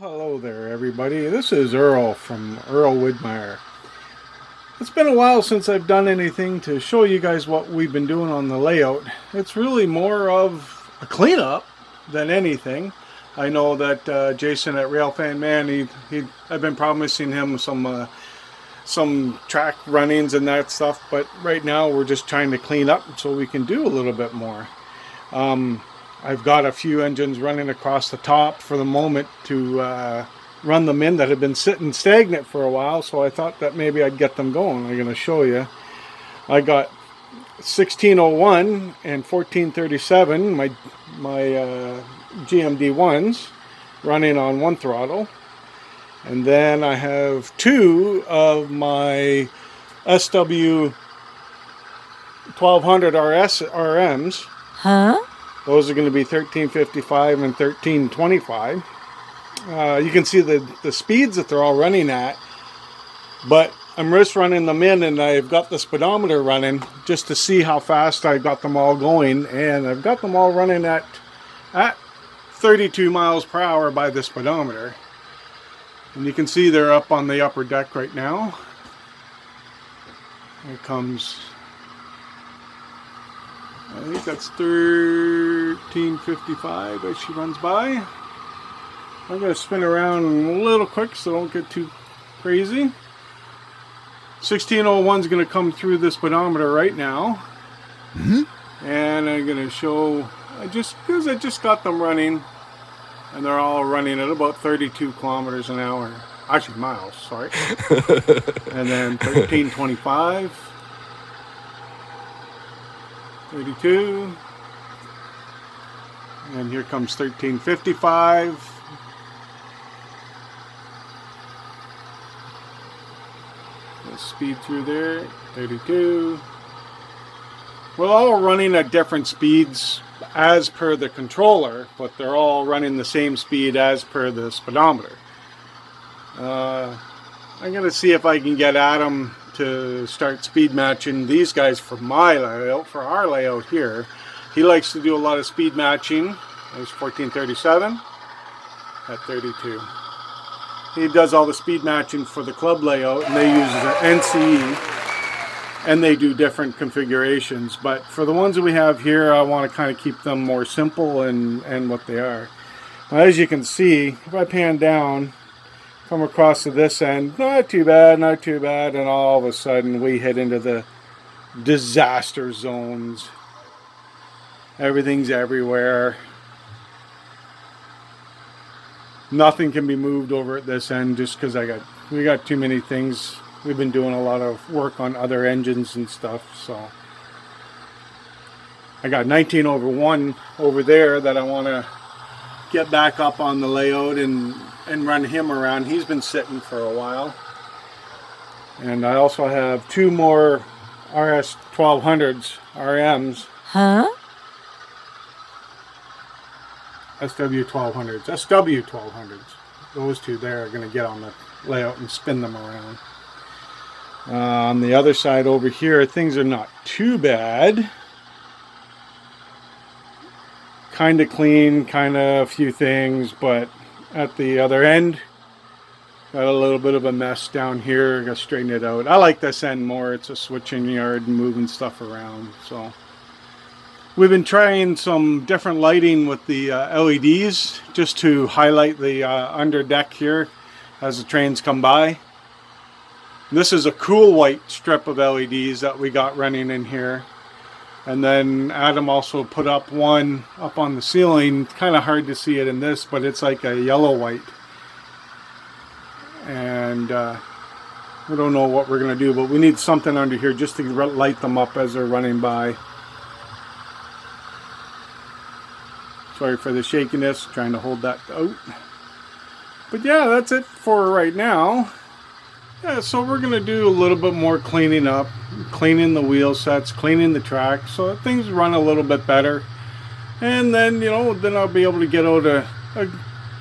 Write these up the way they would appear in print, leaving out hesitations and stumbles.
Well, hello there, everybody. This is Earl from Earl Widmeyer. It's been a while since I've done anything to show you guys what we've been doing on the layout. It's really more of a cleanup than anything. I know that Jason at Railfan Man, I've been promising him some track runnings and that stuff, but right now we're just trying to clean up so we can do a little bit more. I've got a few engines running across the top for the moment to run them in that have been sitting stagnant for a while, so I thought that maybe I'd get them going. I'm going to show you. I got 1601 and 1437, my GMD1s, running on one throttle. And then I have two of my SW 1200 RMs. Huh? Those are going to be 1355 and 1325. You can see the speeds that they're all running at, but I'm just running them in, and I've got the speedometer running just to see how fast I got them all going, and I've got them all running at 32 miles per hour by the speedometer. And you can see they're up on the upper deck right now. Here comes, I think that's 1355 as she runs by. I'm going to spin around a little quick so don't get too crazy. 1601 is going to come through the speedometer right now. And I'm going to show, because I just got them running, and they're all running at about 32 kilometers an hour. Actually, miles, sorry. And then 1325. 32. And here comes 1355. The speed through there, 32. We're all running at different speeds as per the controller, but they're all running the same speed as per the speedometer. I'm going to see if I can get Adam to start speed matching these guys for my layout, for our layout here. He likes to do a lot of speed matching. There's 1437 at 32. He does all the speed matching for the club layout, and they use the NCE, and they do different configurations. But for the ones that we have here, I want to kind of keep them more simple and what they are. Now, as you can see, if I pan down, come across to this end, not too bad, and all of a sudden we hit into the disaster zones. Everything's everywhere. Nothing can be moved over at this end just because we got too many things. We've been doing a lot of work on other engines and stuff, so I got 19/1 over there that I want to get back up on the layout and run him around. He's been sitting for a while. And I also have two more RS 1200s, RMs. Huh? SW 1200s. Those two there are going to get on the layout and spin them around. On the other side over here, things are not too bad. Kind of clean, kind of a few things, but at the other end, got a little bit of a mess down here. Got to straighten it out. I like this end more. It's a switching yard and moving stuff around. So we've been trying some different lighting with the LEDs just to highlight the under deck here as the trains come by. This is a cool white strip of LEDs that we got running in here. And then Adam also put up one up on the ceiling. Kind of hard to see it in this, but it's like a yellow white. And we don't know what we're going to do, but we need something under here just to light them up as they're running by. Sorry for the shakiness, trying to hold that out. But yeah, that's it for right now. Yeah, so we're going to do a little bit more cleaning up, cleaning the wheel sets, cleaning the track, so that things run a little bit better. And then, then I'll be able to get out a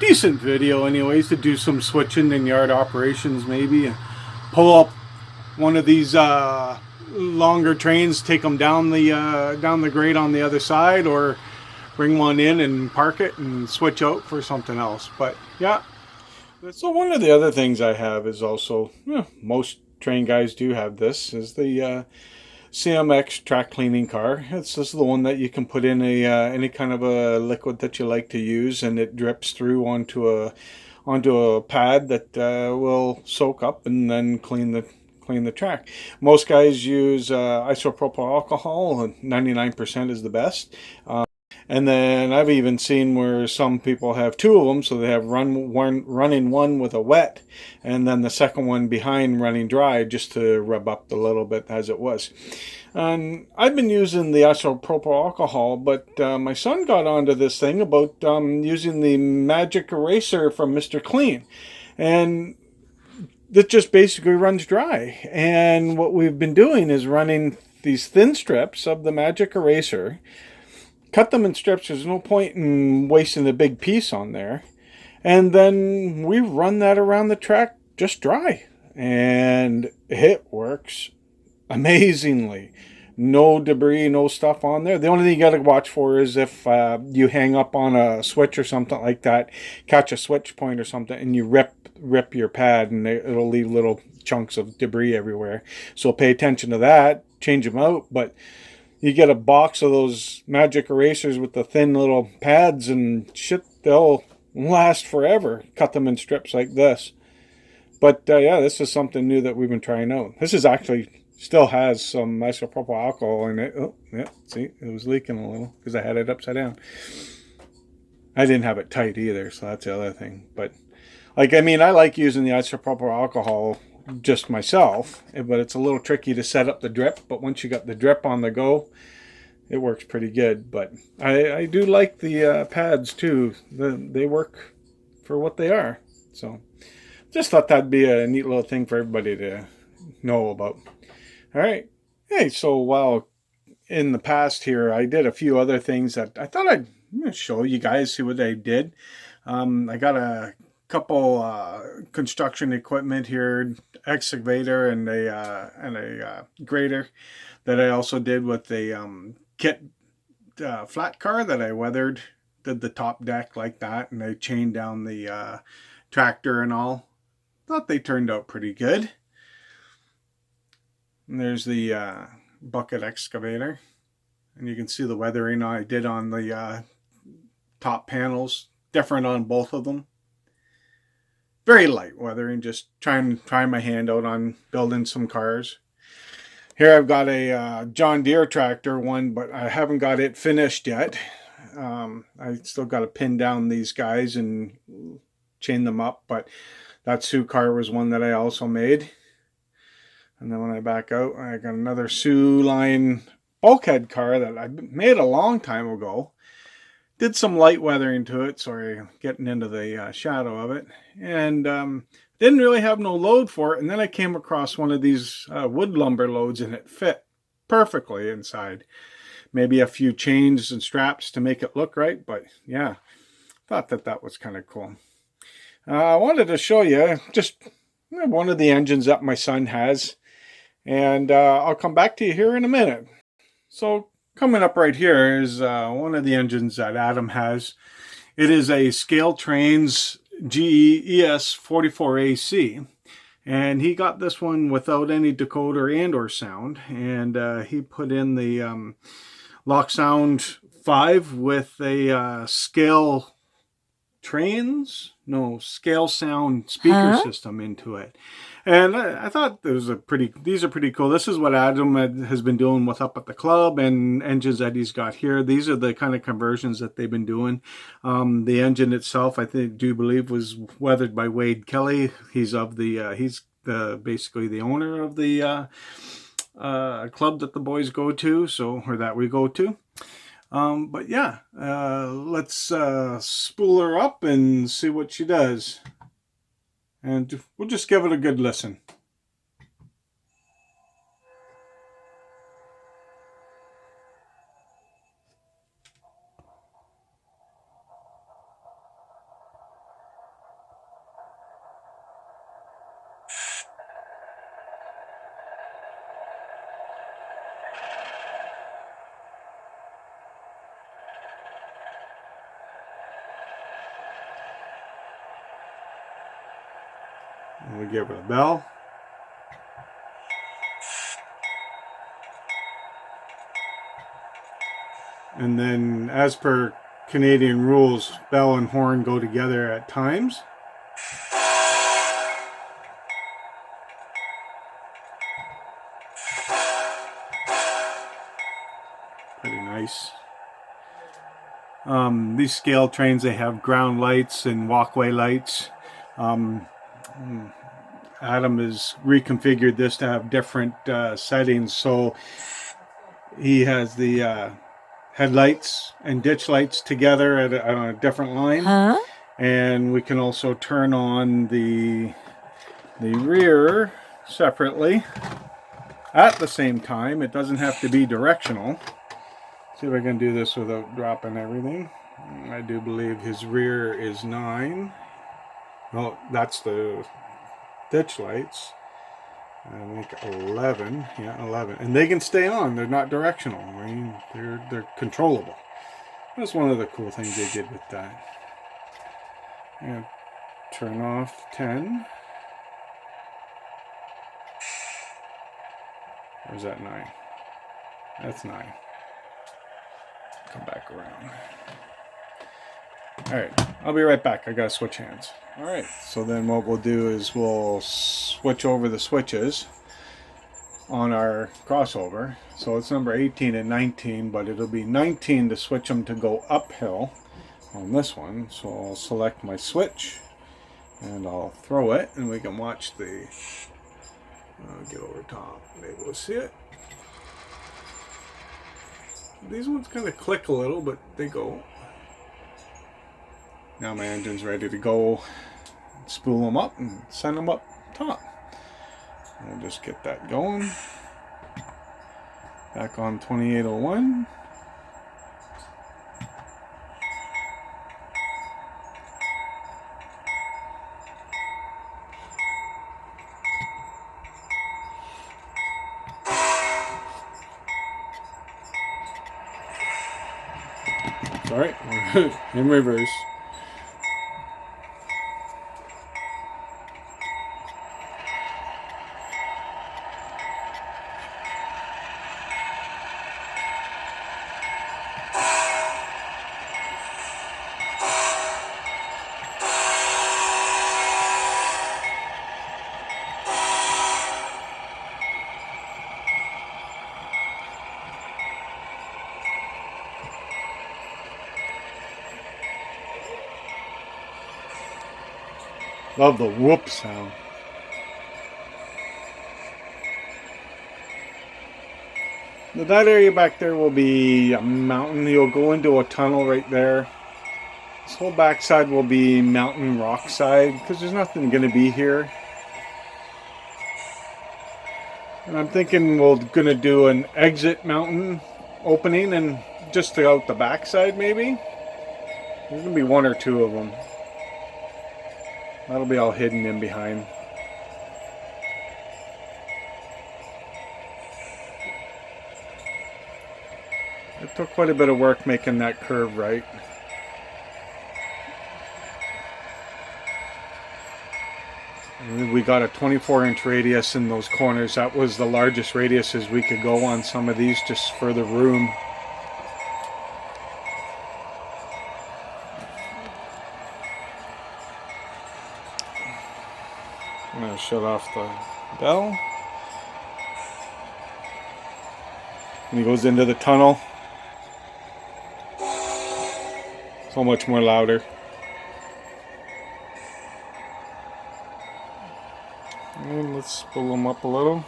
decent video anyways to do some switching and yard operations maybe. Pull up one of these longer trains, take them down the grade on the other side, or bring one in and park it and switch out for something else. But yeah, So one of the other things I have is also, most train guys do have this, is the CMX track cleaning car. This is the one that you can put in a any kind of a liquid that you like to use, and it drips through onto a pad that will soak up and then clean the track. Most guys use isopropyl alcohol, and 99% is the best. And then I've even seen where some people have two of them, so they have running one with a wet, and then the second one behind running dry, just to rub up a little bit as it was. And I've been using the isopropyl alcohol, but my son got onto this thing about using the magic eraser from Mr. Clean, and that just basically runs dry. And what we've been doing is running these thin strips of the magic eraser. Cut them in strips. There's no point in wasting a big piece on there. And then we run that around the track just dry. And it works amazingly. No debris, no stuff on there. The only thing you got to watch for is if you hang up on a switch or something like that, catch a switch point or something, and you rip your pad, and it'll leave little chunks of debris everywhere. So pay attention to that. Change them out. But you get a box of those magic erasers with the thin little pads and shit, they'll last forever. Cut them in strips like this. But yeah, this is something new that we've been trying out. This is actually still has some isopropyl alcohol in it. Oh, yeah, see, it was leaking a little because I had it upside down. I didn't have it tight either, so that's the other thing. But I like using the isopropyl alcohol just myself, but it's a little tricky to set up the drip. But once you got the drip on the go, it works pretty good. But I do like the pads too. They work for what they are. So just thought that'd be a neat little thing for everybody to know about. All right. Hey, so while in the past here, I did a few other things that I thought I'd show you guys, see what I did. I got a couple construction equipment here, excavator and a grader that I also did with a kit flat car that I weathered. Did the top deck like that, and I chained down the tractor and all. Thought they turned out pretty good. And there's the bucket excavator, and you can see the weathering I did on the top panels, different on both of them. Very light weathering, just trying my hand out on building some cars. Here I've got a John Deere tractor one, but I haven't got it finished yet. I still got to pin down these guys and chain them up, but that Sioux car was one that I also made. And then when I back out, I got another Sioux line bulkhead car that I made a long time ago. Did some light weathering to it, sorry, getting into the shadow of it. And didn't really have no load for it. And then I came across one of these wood lumber loads, and it fit perfectly inside. Maybe a few chains and straps to make it look right, but yeah, thought that was kind of cool. I wanted to show you just one of the engines that my son has, and I'll come back to you here in a minute. So coming up right here is one of the engines that Adam has. It is a Scale Trains GE ES44AC, and he got this one without any decoder and or sound, and he put in the Lock Sound 5 with a Scale Sound speaker system into it. And I thought these are pretty cool. This is what Adam has been doing with up at the club, and engines that he's got here. These are the kind of conversions that they've been doing. The engine itself, I believe was weathered by Wade Kelly. He's basically the owner of the club that the boys go to, or that we go to. But yeah, let's spool her up and see what she does. And we'll just give it a good listen. And we give it a bell. And then, as per Canadian rules, bell and horn go together at times. Pretty nice. These scale trains, they have ground lights and walkway lights. Adam has reconfigured this to have different settings, so he has the headlights and ditch lights together on a different line. And we can also turn on the rear separately at the same time. It doesn't have to be directional. See if I can do this without dropping everything. I do believe his rear is 9. Well, that's the ditch lights. I think 11. Yeah, 11. And they can stay on. They're not directional. I mean, they're controllable. That's one of the cool things they did with that. And turn off 10. Or is that 9? That's 9. Come back around. Alright, I'll be right back. I gotta switch hands. Alright, so then what we'll do is we'll switch over the switches on our crossover. So it's number 18 and 19, but it'll be 19 to switch them to go uphill on this one. So I'll select my switch and I'll throw it, and we can watch the get over top. Maybe we'll see it. These ones kind of click a little, but they go. Now my engine's ready to go. Spool them up and send them up top. I'll just get that going. Back on 2801. Sorry, we're in reverse. Love the whoop sound. Now that area back there will be a mountain. You'll go into a tunnel right there. This whole backside will be mountain rock side because there's nothing going to be here. And I'm thinking we're going to do an exit mountain opening and just out the backside maybe. There's going to be 1 or 2 of them. That'll be all hidden in behind. It took quite a bit of work making that curve right. We got a 24-inch radius in those corners. That was the largest radiuses we could go on some of these just for the room. I'm going to shut off the bell. And he goes into the tunnel. So much more louder. And let's pull them up a little.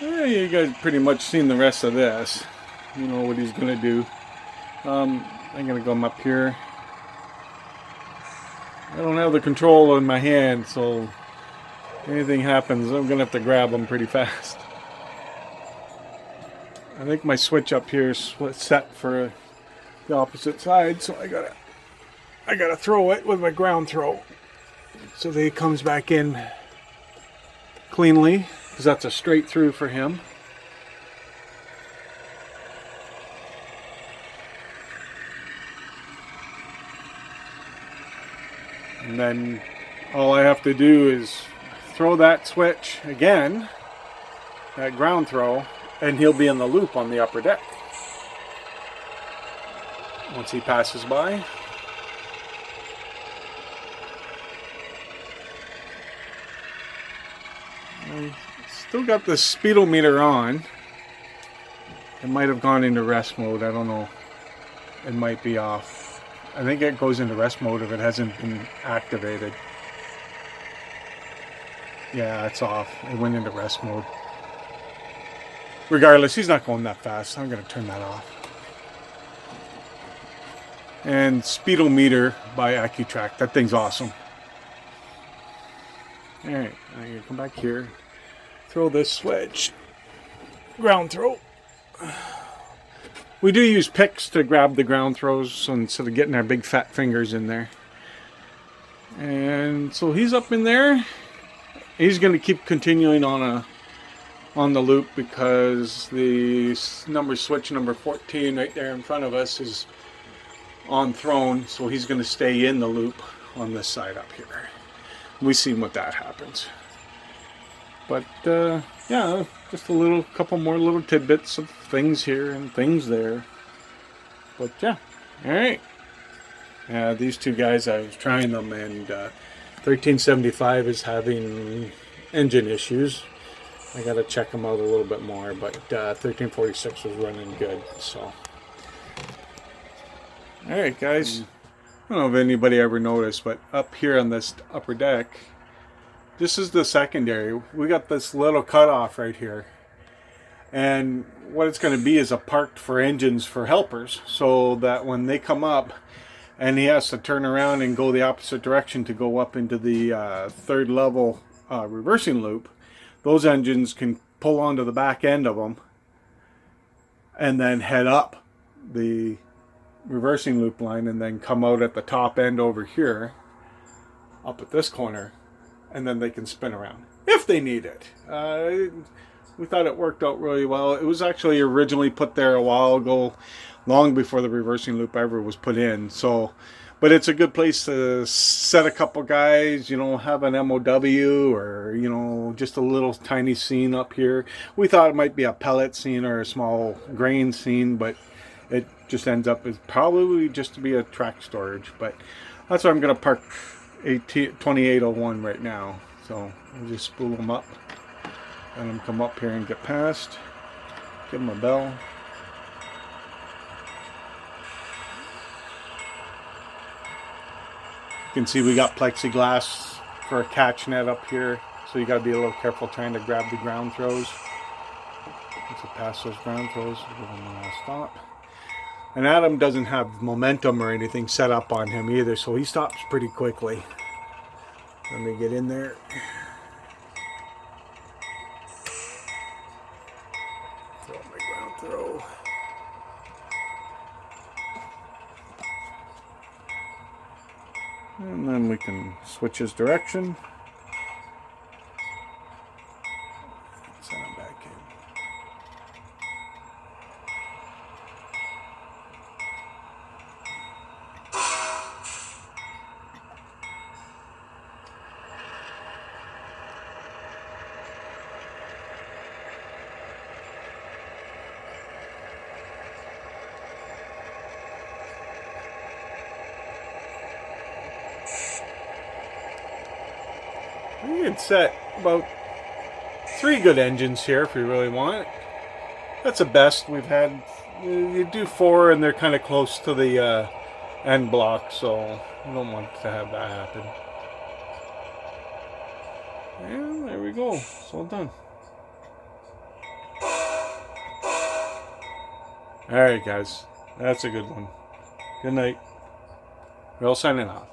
You guys pretty much seen the rest of this. You know what he's gonna do. I'm gonna come up here. I don't have the control in my hand, so if anything happens, I'm gonna have to grab them pretty fast. I think my switch up here is set for the opposite side, so I gotta throw it with my ground throw so that it comes back in cleanly, because that's a straight through for him. And then all I have to do is throw that switch again, that ground throw, and he'll be in the loop on the upper deck once he passes by. I still got the speedometer on. It might have gone into rest mode, I don't know. It might be off. I think it goes into rest mode if it hasn't been activated. Yeah, it's off. It went into rest mode. Regardless, he's not going that fast. I'm going to turn that off. And speedometer by AccuTrack. That thing's awesome. Alright, I'm going to come back here. Throw this switch. Ground throw. We do use picks to grab the ground throws, so instead of getting our big fat fingers in there. And so he's up in there. He's going to keep continuing on the loop because the switch number 14 right there in front of us is on thrown, so he's going to stay in the loop on this side up here. We see what that happens. But yeah, just a couple more little tidbits of things here and things there. But yeah, all right. These two guys, I was trying them, and 1375 is having engine issues. I got to check them out a little bit more, but 1346 was running good. So, all right, guys. I don't know if anybody ever noticed, but up here on this upper deck, this is the secondary. We got this little cutoff right here. And what it's going to be is a parked for engines for helpers, so that when they come up and he has to turn around and go the opposite direction to go up into the third level reversing loop, those engines can pull onto the back end of them and then head up the reversing loop line and then come out at the top end over here, up at this corner, and then they can spin around if they need it. We thought it worked out really well. It was actually originally put there a while ago, long before the reversing loop ever was put in. So, but it's a good place to set a couple guys, you know, have an MOW or, you know, just a little tiny scene up here. We thought it might be a pellet scene or a small grain scene, but it just ends up as probably just to be a track storage. But that's why I'm going to park 2801 right now. So I'll just spool them up. Let them come up here and get past. Give them a bell. You can see we got plexiglass for a catch net up here, so you got to be a little careful trying to grab the ground throws. Once it passes those ground throws, we're going to stop. And Adam doesn't have momentum or anything set up on him either, so he stops pretty quickly. Let me get in there. Throw my ground throw. And then we can switch his direction. Send him back in. We can set about 3 good engines here if we really want. That's the best we've had. You do 4 and they're kind of close to the end block, so we don't want to have that happen. And there we go. It's all done. Alright guys, that's a good one. Good night. We're all signing off.